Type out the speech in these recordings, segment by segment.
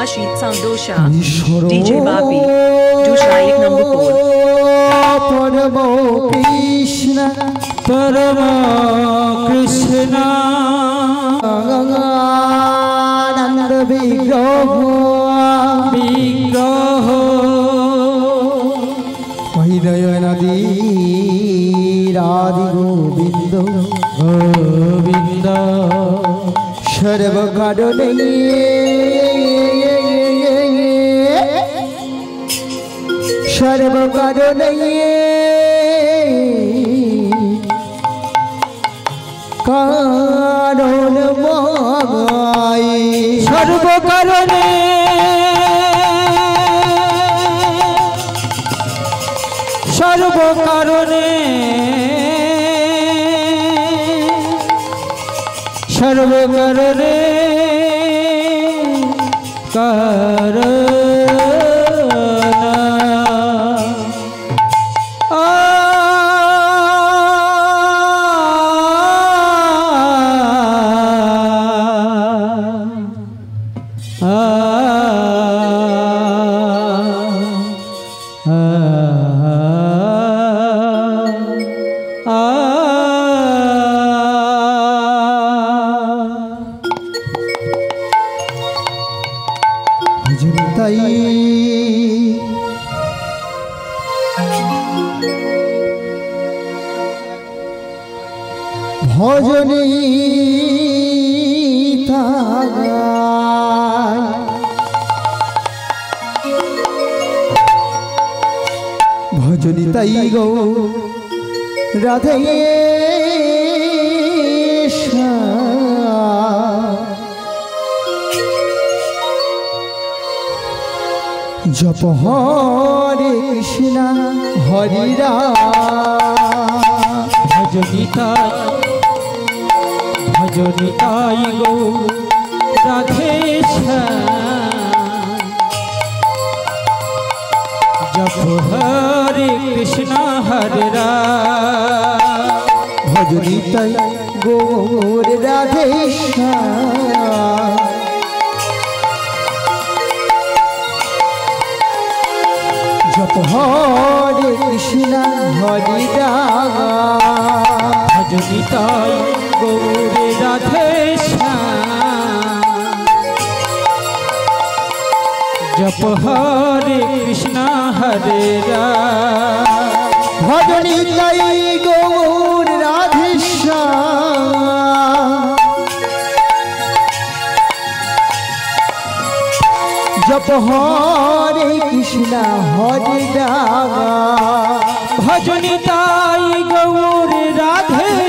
Kashi Sandosha DJ Babi Dusha 1 number 4 Parama Krishna Parama Krishna Nanda Vigraho Mahidayana Radhi Govinda Govinda Sarva Karone Sarva Karone Karon Mai Sarva Karone Sarva Karone Sarva Karone Karana भजनिताई गो राधे जप हरे कृष्णा हरि राम भजनिताई गो राधे जप हरे कृष्णा हरे राम भजनिताई गौर राधे जप हरे कृष्णा हरे राम भजनिताई गौर राधे जप हरे कृष्णा हरे राम भजनिताई गौर राधे जप हरे कृष्णा हरे राम भजनिताई गौर राधे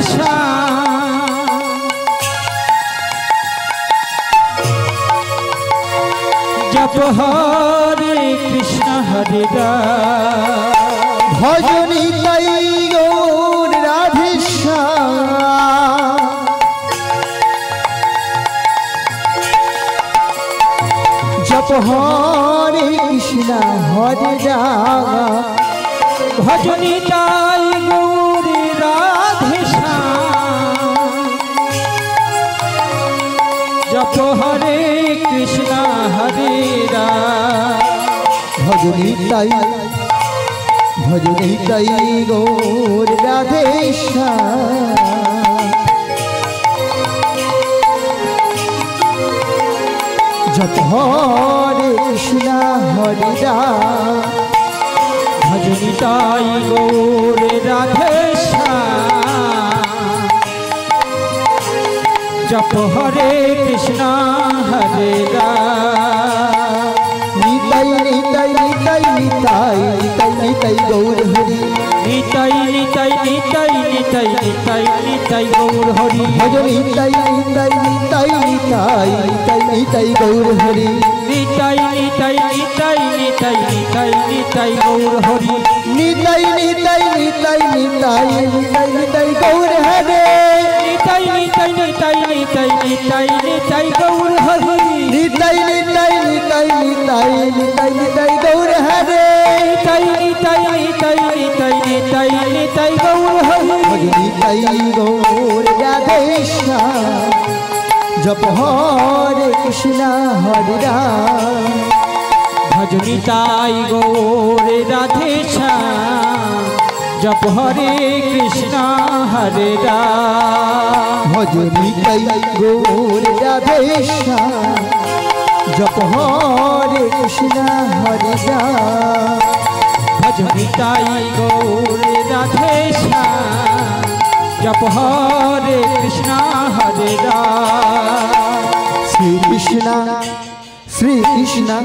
जप हरे कृष्णा हरे राम भजनिताई गौर राधे जप हरे कृष्णा हरे राम भजनिताई गौर राधे जप हरे कृष्णा हरे राम भजनिताई गौर राधे जप हरे कृष्णा हरे राम भजनिताई गौर राधे जप हरे कृष्णा हरे राम निताई निताई निताई निताई निताई निताई गौर हरि निताई निताई निताई निताई निताई निताई गौर हरि भजनिताई निताई निताई निताई निताई निताई गौर हरि निताई निताई निताई निताई निताई निताई गौर हरि निताई निताई निताई निताई निताई निताई गौर हरि निताई निताई निताई निताई निताई निताई गौर हरि निताई निताई निताई निताई निताई निताई गौर हरि निताई निताई निताई निताई निताई निताई गौर हरि भजनिताई गौर राधे जप हरे कृष्णा हरे राम भजनिताई गौर राधे श्याम जप हरे कृष्णा हरे राम भजनिताई गौर राधे श्याम जप हरे कृष्णा हरे राम भजनिताई गौर राधे श्याम जप हरे कृष्णा हरे राम श्री कृष्णा श्री कृष्णा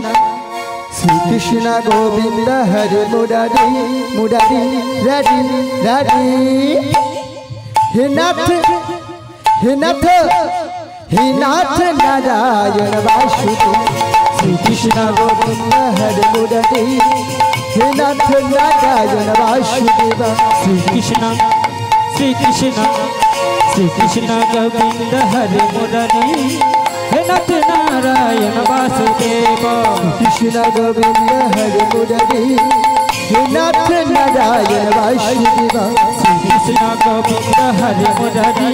श्री कृष्ण गोविंद हरे मुरारी मुरारी रारी रारी हे नाथ नारायण वासुदेव श्री कृष्ण गोविंद हरे मुरारी हे नाथ नारायण वासुदेव श्री कृष्ण गोविंद हरे मुरारी हे नाथ नारायण वासुदेव कृष्ण गोविंद हरे मुरारी हे नाथ नारायण वासुदेव श्री कृष्ण गोविंद हरे मुरारी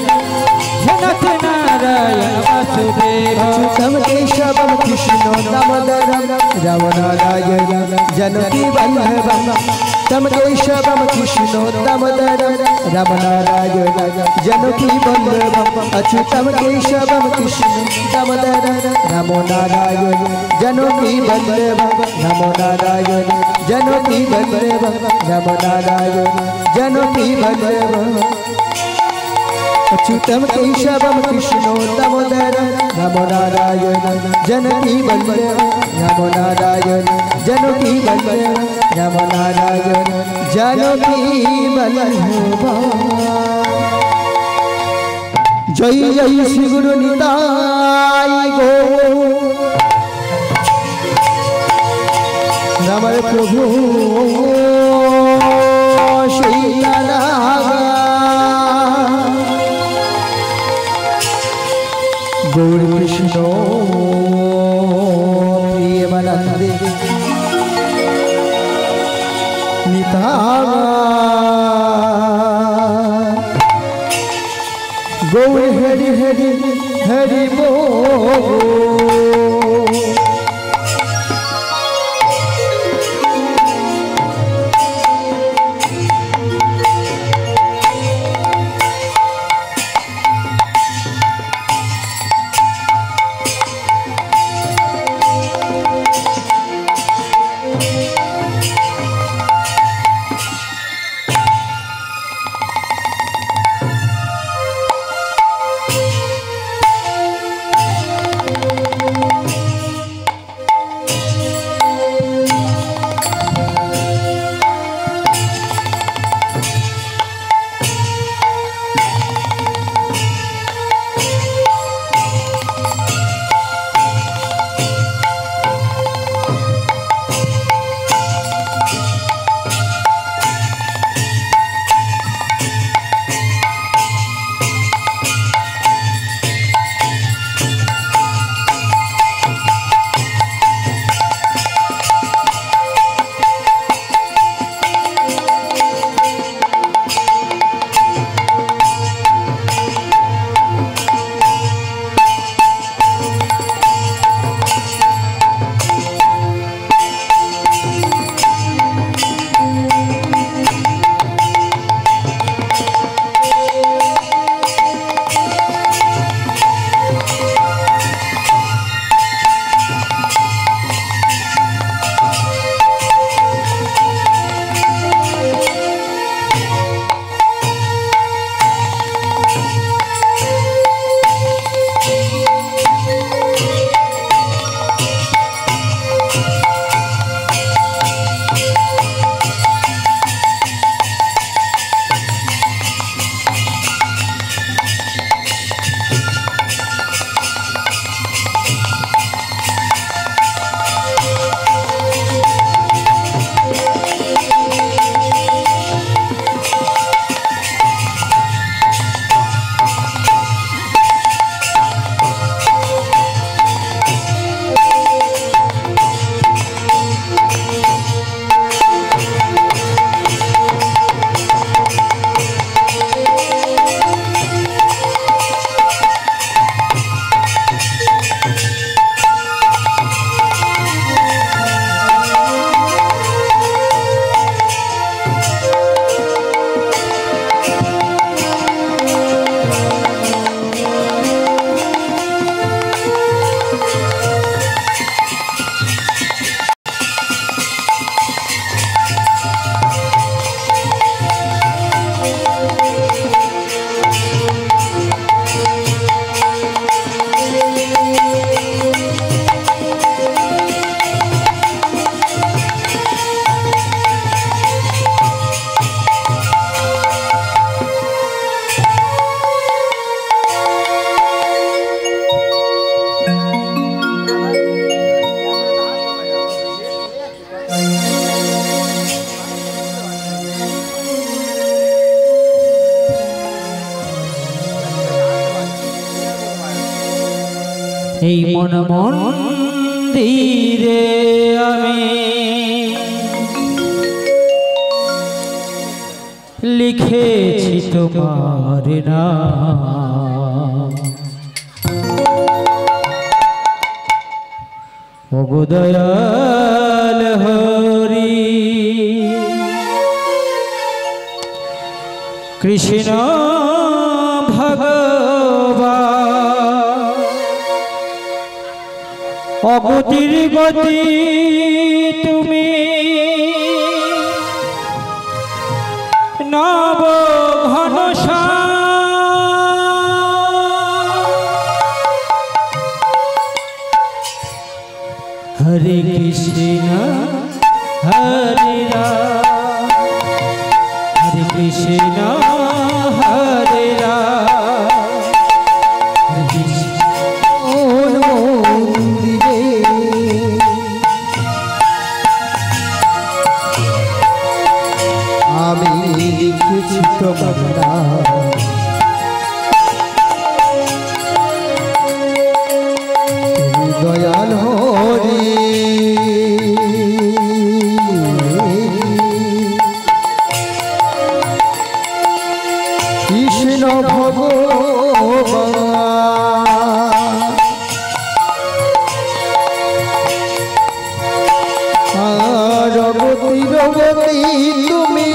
हे नाथ नारायण वासुदेव अच्युतम केशवम कृष्ण दामोदरम राम नारायण जानकी वल्लभम तम केशवम कृष्ण दामोदरम राम नारायण जानकी वल्लभम अच्युतम केशवम कृष्ण दामोदरम राम नारायण जानकी वल्लभम राम नारायण जानकी वल्लभम राम नारायण जानकी वल्लभम अच्युतम केशवम कृष्ण दामोदरम राम नारायण जानकी वल्लभम राम नारायण जानकी वल्लभम राम नारायण जानकी वल्लभम जय जय श्री गुरु निताई गो राम प्रभु श्री गौर कृष्ण प्रेमानंदे निताय गौर हरि हरि हरि बोल এই মন মন্দিরে আমি লিখেছি তোমার নাম। ওগো দয়াল হরি কৃষ্ণ ভগবান অগতির গতি তুমি নব ঘনশ্যাম হরে কৃষ্ণ হরে রাম হরে কৃষ্ণ হরে রাম হরে কৃষ্ণ মন্দিরে আমি লিখেছি তোমার নাম। দয়াল হরি কৃষ্ণ ভগবান রগতি রগতি তুমি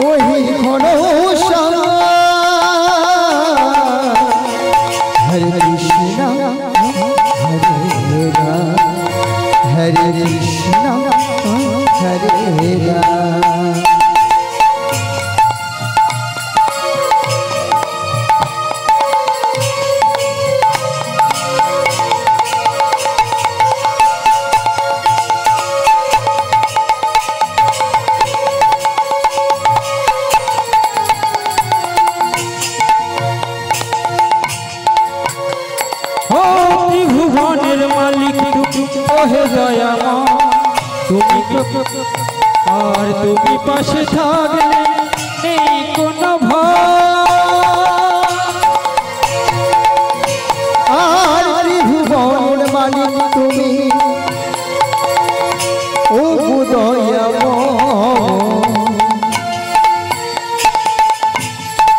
ওই ঘনশ্যাম হরে কৃষ্ণ হরে রাম হরে কৃষ্ণ হরে রাম। ত্রিভুবনের মালিক ওহে দয়াময় তুমি আর তুমি পাশে থাকলে নেই কোনো ভয়। আর ত্রিভুবনের মালিক তুমি ও দয়াময়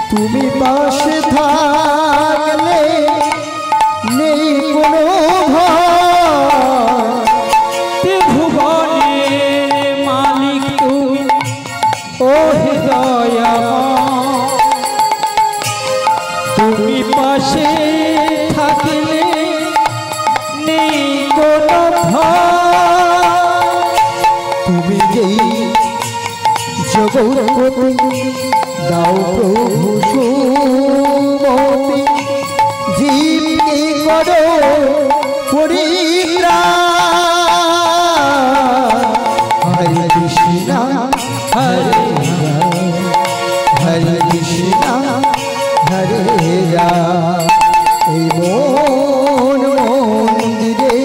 তুমি পাশে থাকলে নেই কোনো ভয়। ত্রিভুবনের মালিক তুমি ওহে দয়াময় তুমি পাশে থাকলে নেই কোনো ভয়। তুমি যেই জগৎপতি দাও প্রভু সুমতি জীবকে করো পরিত্রাণ। হরে কৃষ্ণ হরে রাম হরে কৃষ্ণ হরে রাম। এই মন মন্দিরে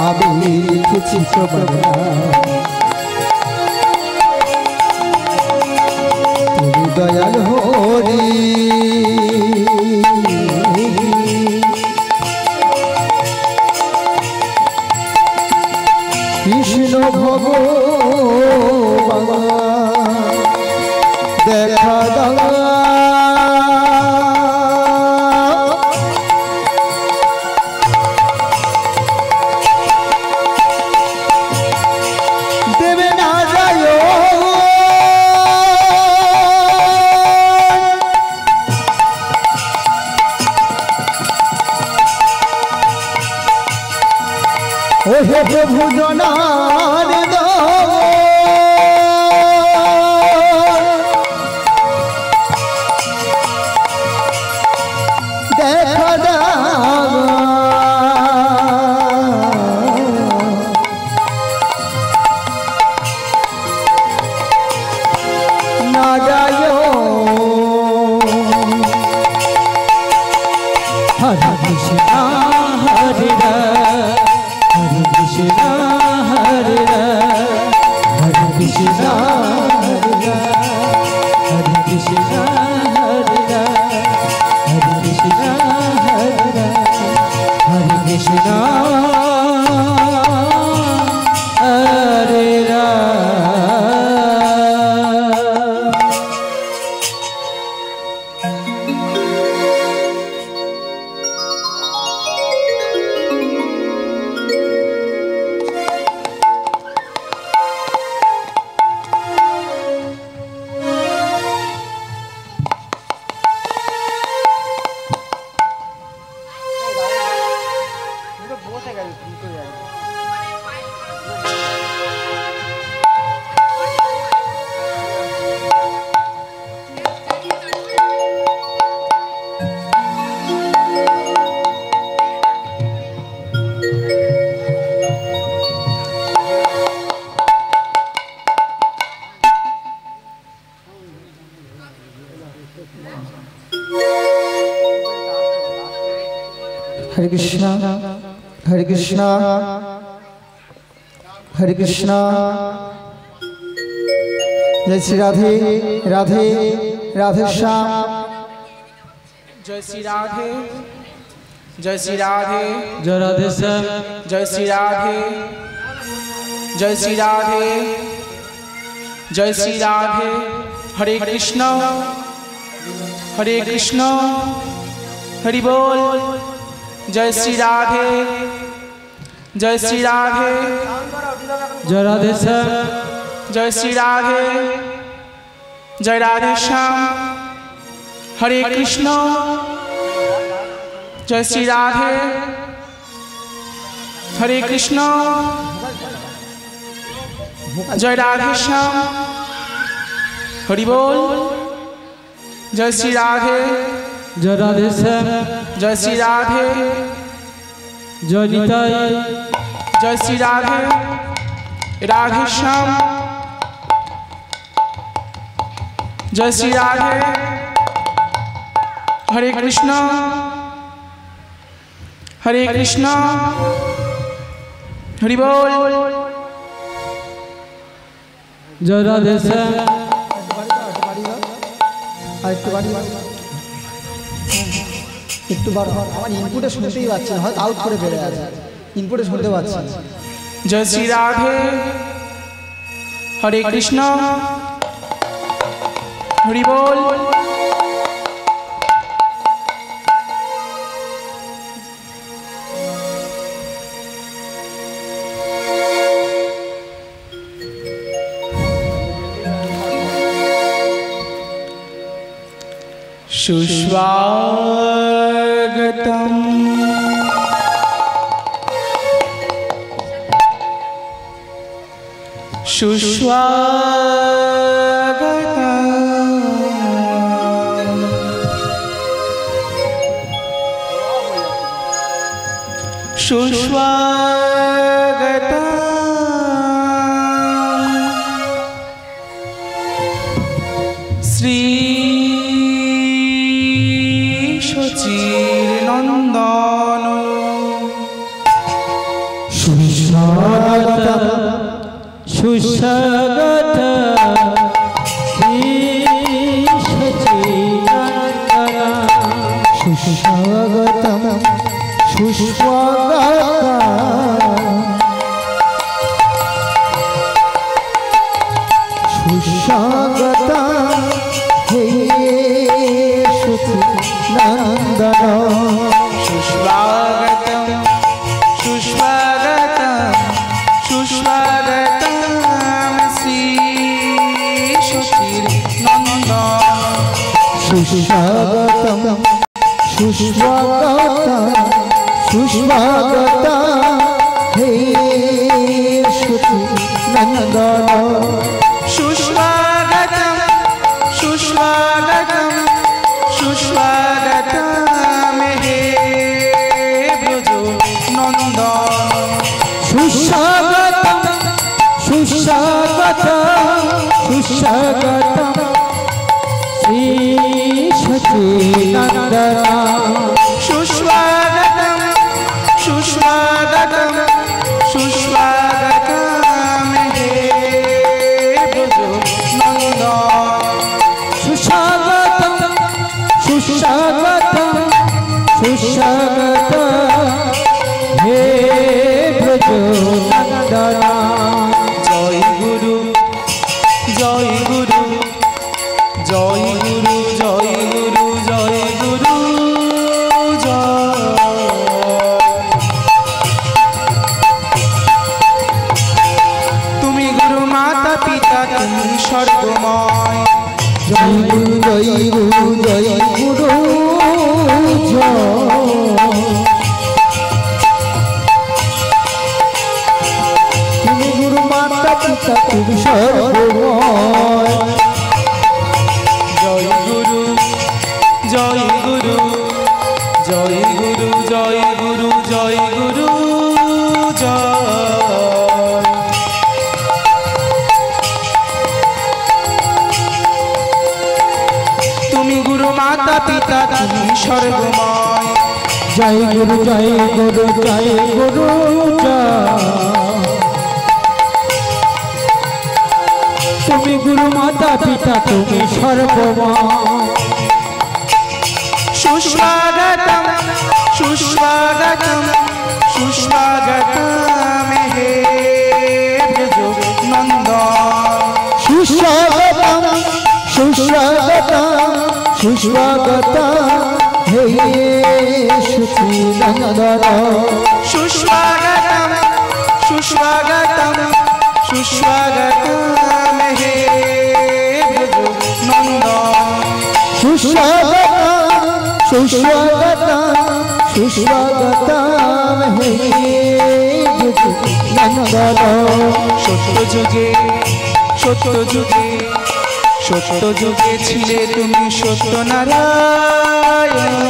আমি লিখেছি তোমার নাম। দয়াল হরি কৃষ্ণ ভগবান দেখা দাও দেবে না যায় ওহে প্রভু জনার দেখা না যায় হরে কৃষ্ণ হরে রাম হরে কৃষ্ণ হরে हरे कृष्णा हरे कृष्णा हरे कृष्णा। जय श्री राधे राधे राधे श्याम। जय श्री राधे जय श्री राधे जय राधे श्याम। जय श्री राधे जय श्री राधे जय श्री राधे। हरे कृष्ण हरि बोल। जय श्री राधे जय श्री राधे जय राधे श्याम। जय श्री राधे जय राधे श्याम। हरे कृष्ण जय श्री राधे हरे कृष्ण जय राधे श्याम। हरि बोल। जय श्री राधे जय राधे श्याम। जय श्री राधे जय निताई। जय श्री राधे राधे श्याम। जय श्री राधे हरे कृष्ण हरि बोल। जय राधे श्याम। একটু বার আমার ইনপুটে শুনতেই পাচ্ছি না, হয়তো আউট করে বেড়ে আছে, ইনপুটে শুনতে পাচ্ছি না। जय श्री राधे हरे कृष्ण हरि बोल। सुस्वागतम् सुस्वागतम् सुस्वागतम् श्री नंदन सुस्वागतम् सुस्वागतम् श्री सच्चिदानंद। सुस्वागतम् सुस्वागतम् हे सच्चिदानंद। सुस्वागतम् सुस्वागतम् श्री सच्चिदानंद। सुस्वागतम् सुस्वागतम् हे सच्चिदानंद। सुस्वागतम् सुस्वागतम् हे ब्रज नंदन। सुस्वागतम् सुस्वागतम् श्री सच्चिदानंद। सुस्वागतम् सुस्वागतम् हे ब्रज नंदन। सुस्वागतम् हे ब्रज नंदन। जय गुरु जय गुरु जय गुरु जय गुरु जय गुरु जय। তুমি গুরু মাতা পিতা তুমি স্বর্গময়। जय गुरु जय गुरु जय गुरु जय। তুমি গুরু মাতা পিতা তুমি সর্বময়। জয় গুরু জয় গুরু জয় গুরু জয় গুরু জয় গুরু জয়। তুমি গুরু মাতা পিতা তুমি স্বর্গময়। জয় গুরু জয় গুরু জয় গুরু তুমি গুরু মাতা পিতা তুমি সর্বমা सुस्वागतम सुस्वागतम सुस्वागतम हे ब्रजो नंदन सुस्वागतम सुस्वागतम सुस्वागतम हे सुखी नंदन सुस्वागतम सुस्वागतम सुस्वागतम हे ब्रजो नंदन सुस्वागतम सुस्वागतम सुस्वागतम हे नंदन सत्य जुगे सत्य जुगे सत्य जुगे छिले तुमी सत्य नारायण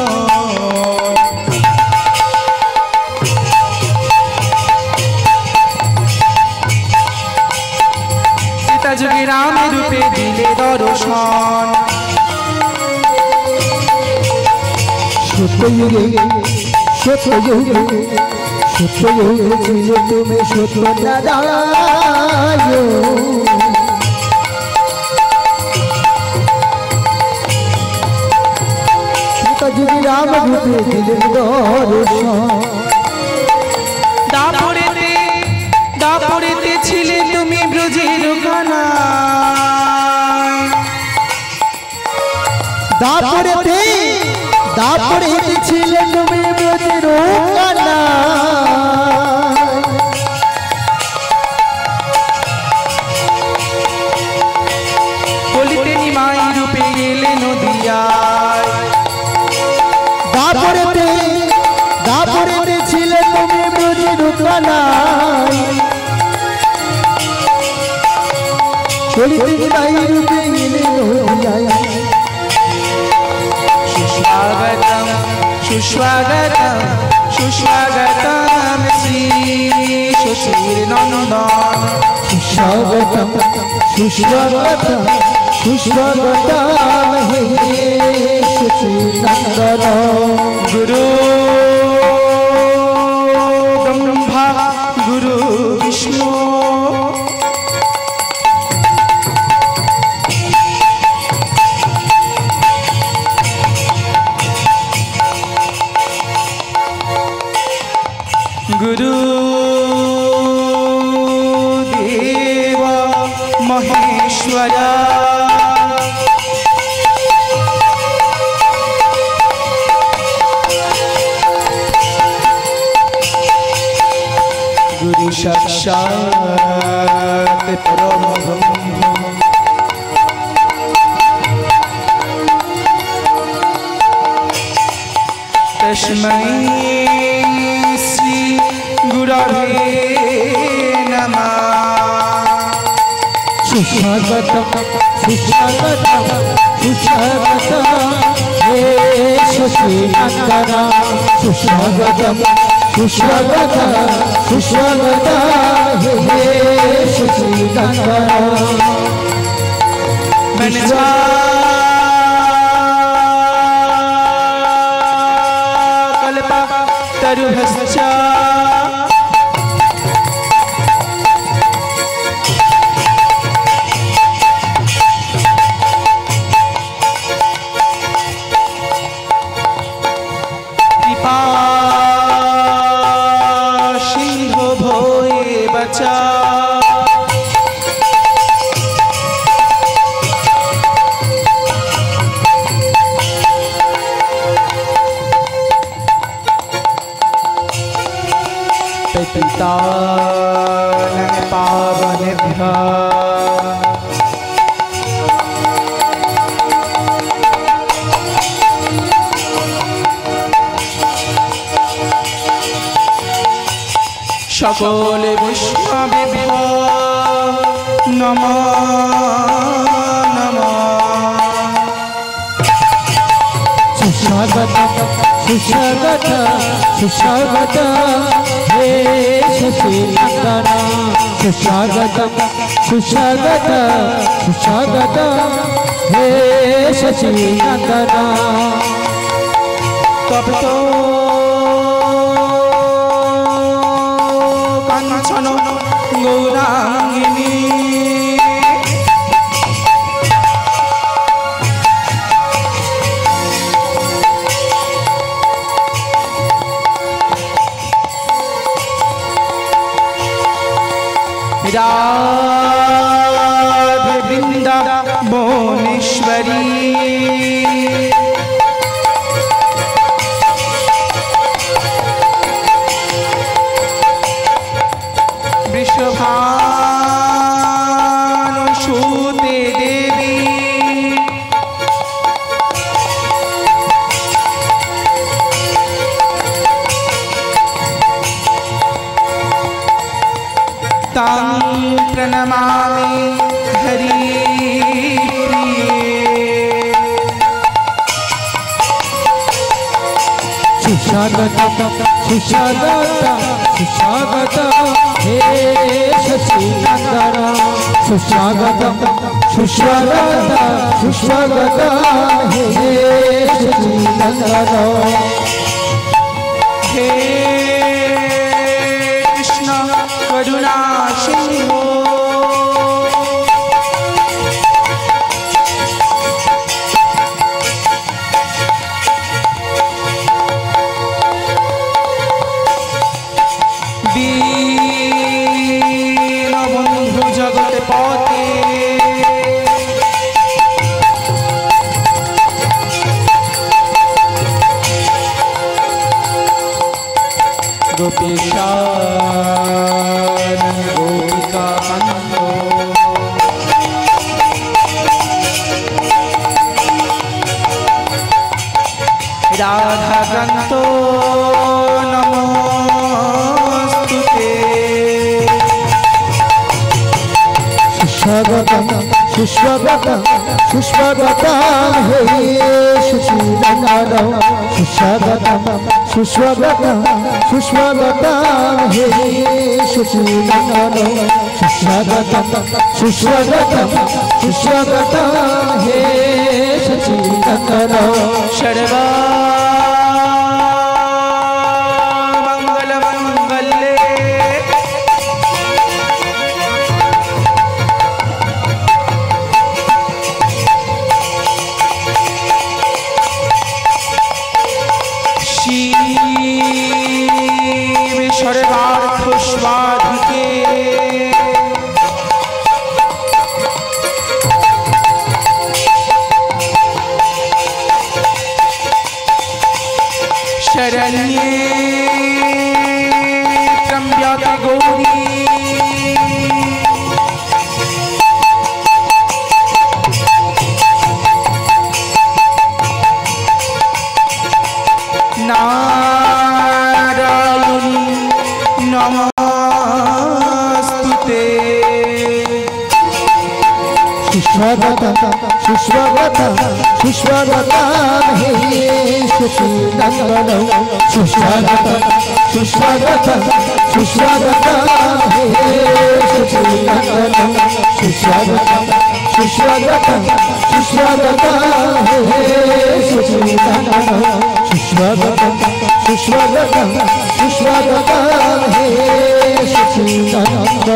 त्रेता जुगे राम रूपे दिले दर्शन सत्ययुगे सत्ययुगे सत्ययुगे छिले तुमे सत्य नारायण त्रेतायुगे राम रूपे दिले दर्शन दापरेते छिले तुमी ब्रजेर कानाय दापरेते छिले तुमे ब्रजेर कानाय বলিতে নিমাই রূপে এলে নদিয়ায় দাপরেতে ছিলে তুমি ব্রজের কানায় বলিতে নিমাই রূপে এলে নদিয়ায় सुस्वागतम सुस्वागतम सुस्वागतम श्री सुशील नंदन सुस्वागतम सुस्वागतम सुस्वागतम हे सुशीलनंदन गुरु ब्रह्मा गुरु विष्णु गुरु देव महेश्वरा गुरु साक्षात् परम ब्रह्म तस्मै गुरवे नमः सुस्वागतम सुस्वागतम सुस्वागतम हे सुशीलनंदन सुस्वागतम सुस्वागतम सुस्वागतम हे सुशीलनंदन कल्पा तरुभश्चा सिंह भोए बचा पिता पावनेभ्यः সকলে বৈষ্ণবেভ্যো নমো নমো सुस्वागतम सुस्वागतम सुस्वागतम हे सुशीलनंदन सुस्वागतम सुस्वागतम सुस्वागतम हे सुशीलनंदन तब तो গৌরাঙ্গিনী राधे वृंदावनेश्वरी वृषभानुसूते देवी तां प्रणमामि हरिप्रिये सुस्वागत सुस्वागत सुस्वागत हे शशिनंदन सुस्वागत सुस्वागत सुस्वागत हे शशिनंदन हे कृष्ण करुणा सिंधु दीनबंधु जगत पते गोपीशा गोपिका कांतो राधा कांतो नमोस्तुते सुस्वागत सुस्वागत सुस्वागत हे शशिनंदन सुस्वागत सुस्वागत सुस्वागत हे शशिनंदन सुस्वागत सुस्वागत सुस्वागत हे शशिनंदन सर्वा मंगल मंगले शिव सर्वार्थ स्वाधिके शरण्ये त्र्यंबके गौरी नारायणी नमोस्तुते सुस्वागत सुस्वागत सुस्वागत हे शशिनंदन सुस्वागत सुस्वागत सुस्वागत हे शशिनंदन सुस्वागत सुस्वागत सुस्वागत हे शशिनंदन सुस्वागत सुस्वागत सुस्वागत हे शशिनंदन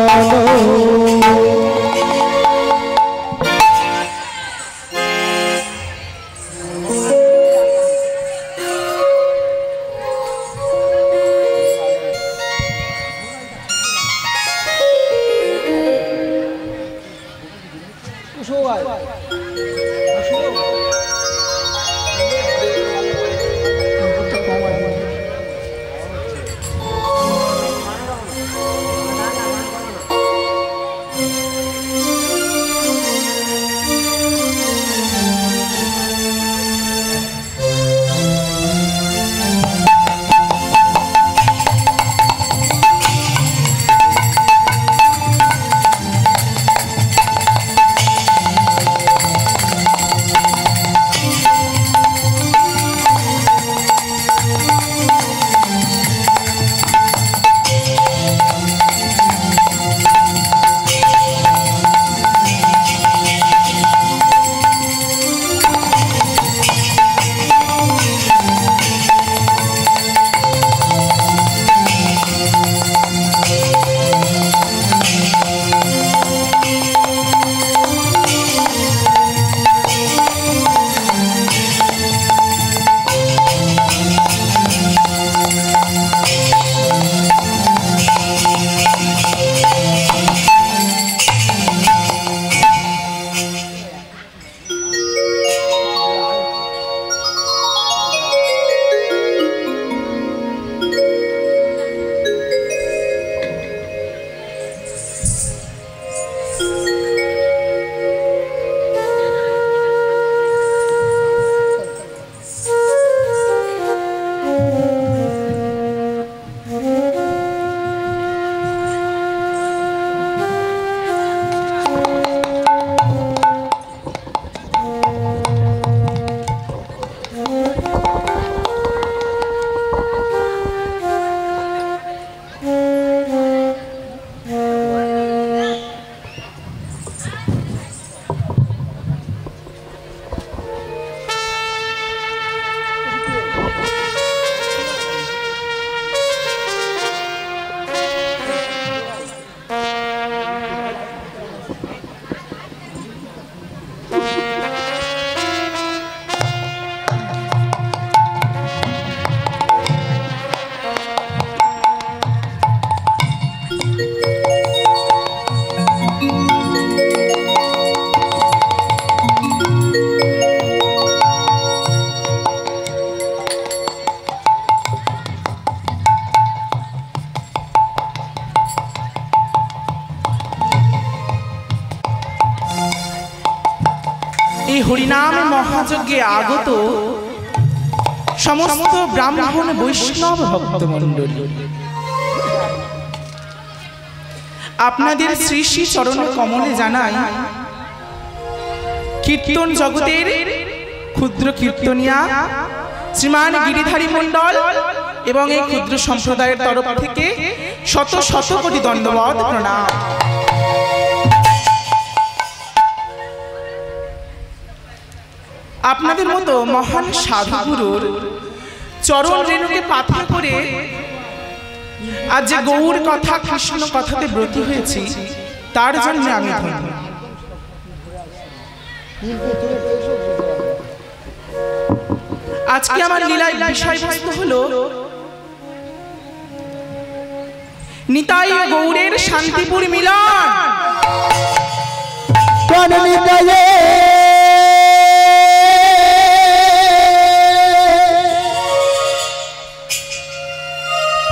এই হরিনাম মহাযজ্ঞে আগত সমস্ত ব্রাহ্মণ বৈষ্ণব ভক্তমণ্ডলী, আপনাদের শ্রী শ্রী চরণ কমলে জানাই কীর্তন জগতের ক্ষুদ্র কীর্তনিয়া শ্রীমান গিরিধারী মণ্ডল এবং এই ক্ষুদ্র সম্প্রদায়ের তরফ থেকে শত শত কোটি দণ্ডবত প্রণাম। আপনাদের মতো মহান সাধুগুরুর চরণ রেণুকে পাথর করে আজ যে গৌর কথা কৃষ্ণ কথাতে ব্রতী হয়েছি তার জন্য আমি ধন্য। আজকে আমার লীলায় বিষয়বস্তু হলো নিতাই গৌরের শান্তিপুর মিলন।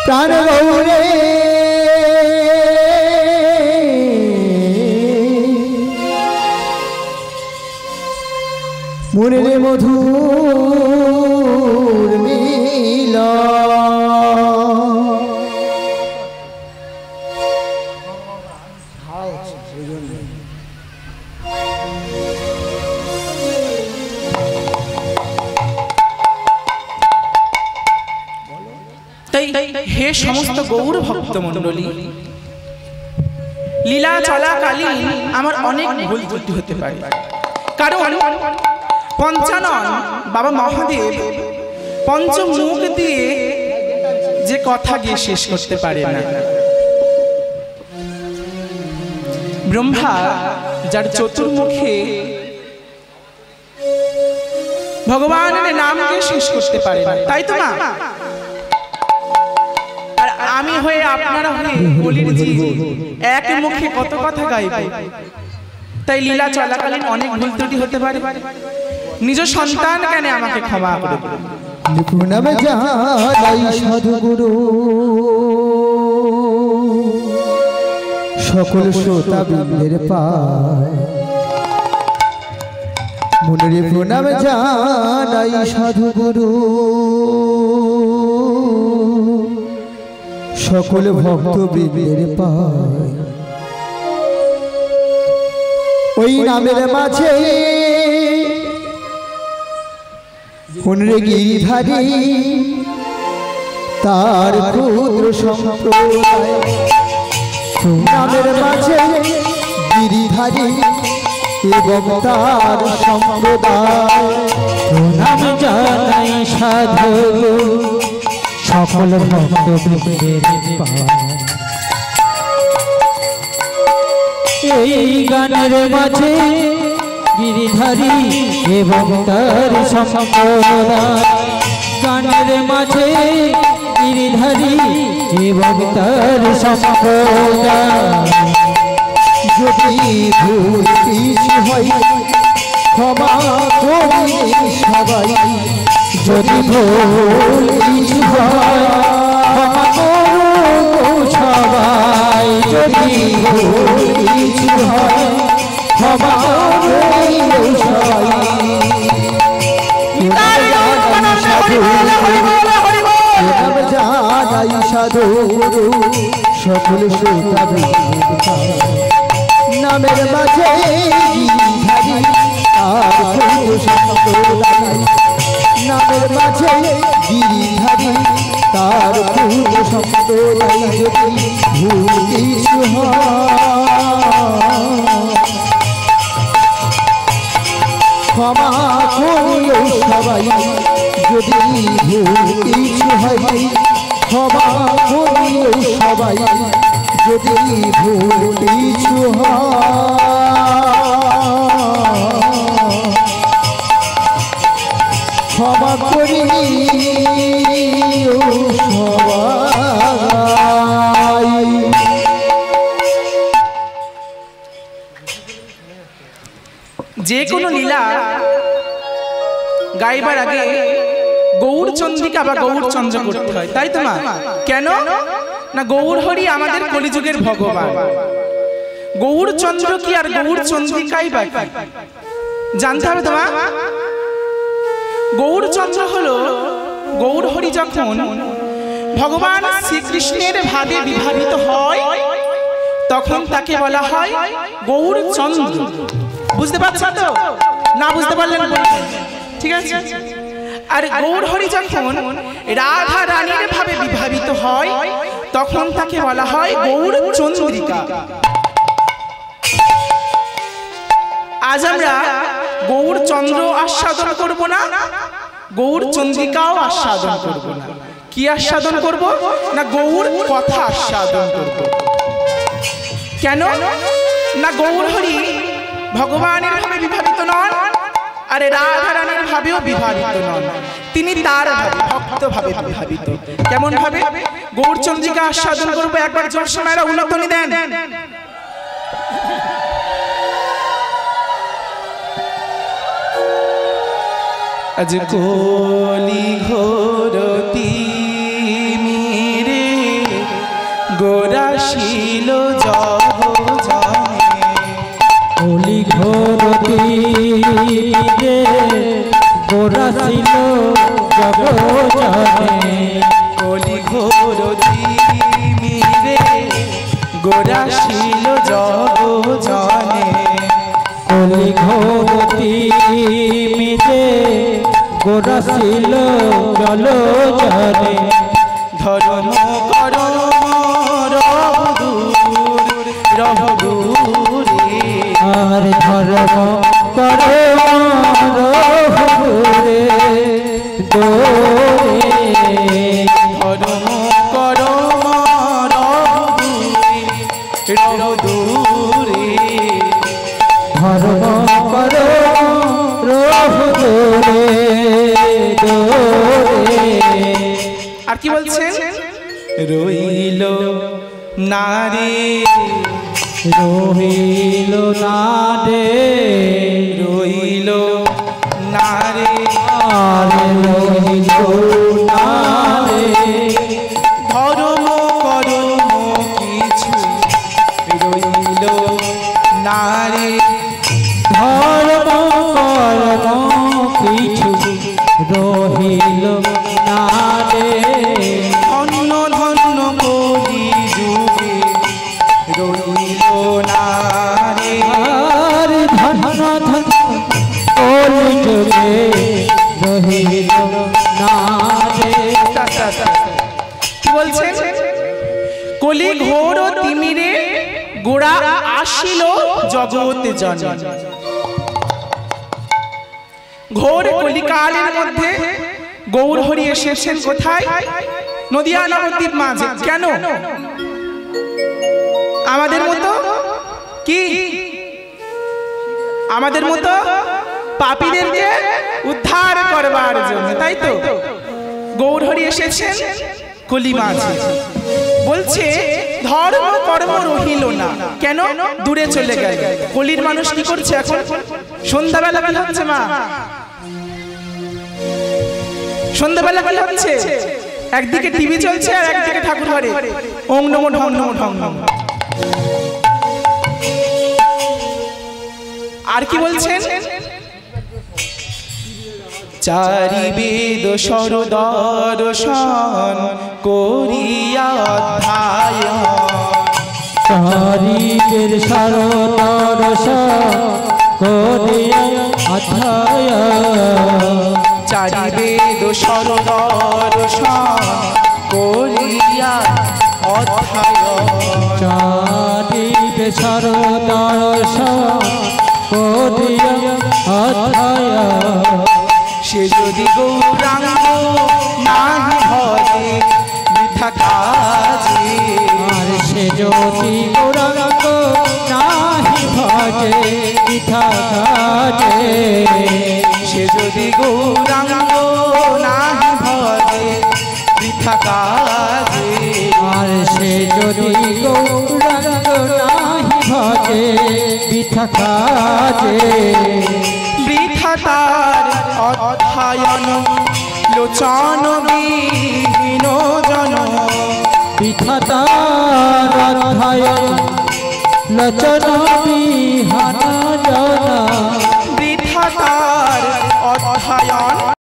প্রাণ গৌরে মনে মধুর মিল হে সমস্ত গৌর ভক্ত মণ্ডলী, লীলা চলাকালীন আমার অনেক ভুল ত্রুটি হতে পারে, কারণ পঞ্চানন বাবা মহাদেব পঞ্চমুখ দিয়ে যে কথা গিয়ে শেষ করতে পারে না। ব্রহ্মা যার চতুর্মুখে ভগবানের নাম গিয়ে শেষ করতে পারে না, তাই তো না? আর আমি হয়ে আপনারা হয়ে বলির জি এক মুখে কত কথা গাইব, তাই লীলা চলাকালীন অনেক ভুল ত্রুটি হতে পারে। নিজ সন্তান কেন আমাকে ক্ষমা করে দিন। নিপুণামে জানাই সাধুগুরু সকল শ্রোতা বৃন্দের পায়, মনের প্রণাম জানাই সাধুগুরু সকল ভক্ত বৃন্দের পায়। ওই নামের মাঝে মনের গিরিধারী তার ক্ষুদ্র সম্প্রদায়, নামের মাঝে গিরিধারী এবং তার সম্প্রদায়। নাম জানাই সাধু সকল ভক্ত বৃন্দের পায়। এই গানের মাঝে গিরিধারী এবং তার সম্প্রদায়, গানের মাঝে গিরিধারী এবং তার সম্প্রদায়। যদি ভুল কিছু হয় ক্ষমা করি সবাই, যদি ভুল কিছু হয় ক্ষমা করো সবাই, যদি ভুল কিছু হয় ক্ষমা করো সবাই। জানাই সাধু সকল শ্রোতা নামের মাঝে গিরিধারী তার ক্ষুদ্র সম্প্রদায়, নামের মাঝে গিরিধারী তার ক্ষুদ্র সম্প্রদায়। যদি ভুল কিছু ক্ষমা করিও সবাই, যদি ভুল কিছু হয় ক্ষমা করিও সবাই, যদি ভুল কিছু ক্ষমা করিও সবাই। যে কোনো লীলা গাইবার আগে গৌর চন্দ্রিকা বা গৌর চন্দ্র করতে হয়, তাই তো না? কেন না, গৌর হরি আমাদের কলিযুগের ভগবান। গৌর চন্দ্র কি আর গৌর চন্দ্রিকাই বাকি? জানতে হবে তোমার। গৌরচন্দ্র হলো গৌরহরি যখন ভগবান শ্রীকৃষ্ণের ভাবে বিভাবিত হয় তখন তাকে বলা হয় গৌরচন্দ্র। বুঝতে পারছেন তো? না বুঝতে পারলেন ঠিক আছে। আর গৌরহরি যখন রাধা রানীর ভাবে বিভাবিত হয় তখন তাকে বলা হয় গৌরচন্দ্রিকা। আজ আমরা গৌরচন্দ্র আস্বাদন করব না, গৌরচন্দ্রিকাও আস্বাদন করব না। কি আস্বাদন করব না? গৌর কথা আস্বাদন করব। কেন না? গৌরহরি ভগবানের ভাবে বিভাবিত নন, আরে রাধা রানীর ভাবেও বিভাবিত নন, তিনি তার ভাবে ভক্ত ভাবে বিভাবিত। কেমন ভাবে? গৌরচন্দ্রিকা আস্বাদন করব। একবার জোর সময়ের উন্নতনি দেন। আজ কলি ঘোরতি মিরে গোরাশিল জগ জানে, কলি ঘোরতি মিরে গোরাশিল জগ জানে, কলি ঘোরতি মিরে গোরাশিল জগ জানে, কলি ঘোরতি মিরে গোরাশিল জল জানে, ধর্ম করম রহুদূরে, আর ধর্ম করো রে দোরে, ধর্ম করম রহুদূরে, ধর্ম করো দোরে দোরে। আর কি বলছেন? রইল নারে, রহিল না দে, রইল নারে, আর রহিল না দে, ধর্ম করম কিছু রইল নারে, ধর্ম কর্ম কিছু রহিল না দে, ধন্য ধন্য কলি যুগে রইল নারে, আর ধন্য ধন্য কলি যুগে রহিল না দে। কি বলছেন? কলি ঘোর তিমিরে গোড়া আসিল জগৎ জন। ঘোর কলিকালের মধ্যে গৌরহরি এসেছেন কোথায়? নদিয়া নবদ্বীপ মাঝে। কেন? আমাদের মতো কি? আমাদের মতো পাপীদেরকে উদ্ধার করবার জন্য, তাই তো গৌরহরি এসেছেন কলি মাঝে। বলছে ধর্ম কর্ম রহিল না। কেন? দূরে চলে গেল। কলির মানুষ কি করছে এখন? সন্ধ্যাবেলা কি হচ্ছে মা? সন্ধ্যাবেলা কি হচ্ছে? একদিকে টিভি চলছে আর একদিকে ঠাকুর ঘরে ওং নমো ঢং নমো ঢং নম। আর কি বলছেন? চারি বেদ সরদর্শন করিয়া অধ্যায়, চারিবের সরদর্শন করিয়া অধ্যায়, চারি বেদ সরদর্শন করিয়া অধ্যায়, চারিবের সরদর্শন করিয়া অধ্যায়, সে যদি গৌরাঙ্গ নাহি ভজে বৃথা কাজে, আর সে যদি গৌরাঙ্গ নাহি ভজে বৃথা কাজে, সে যদি গৌরাঙ্গ নাহি ভজে বৃথা কাজে, আর সে যদি গৌরাঙ্গ নাহি ভজে বৃথা কাজে, বৃথা তার অধ্যয়ন লোচন বিহীন জন, বৃথা তার অধ্যয়ন লোচন বিহীন জন,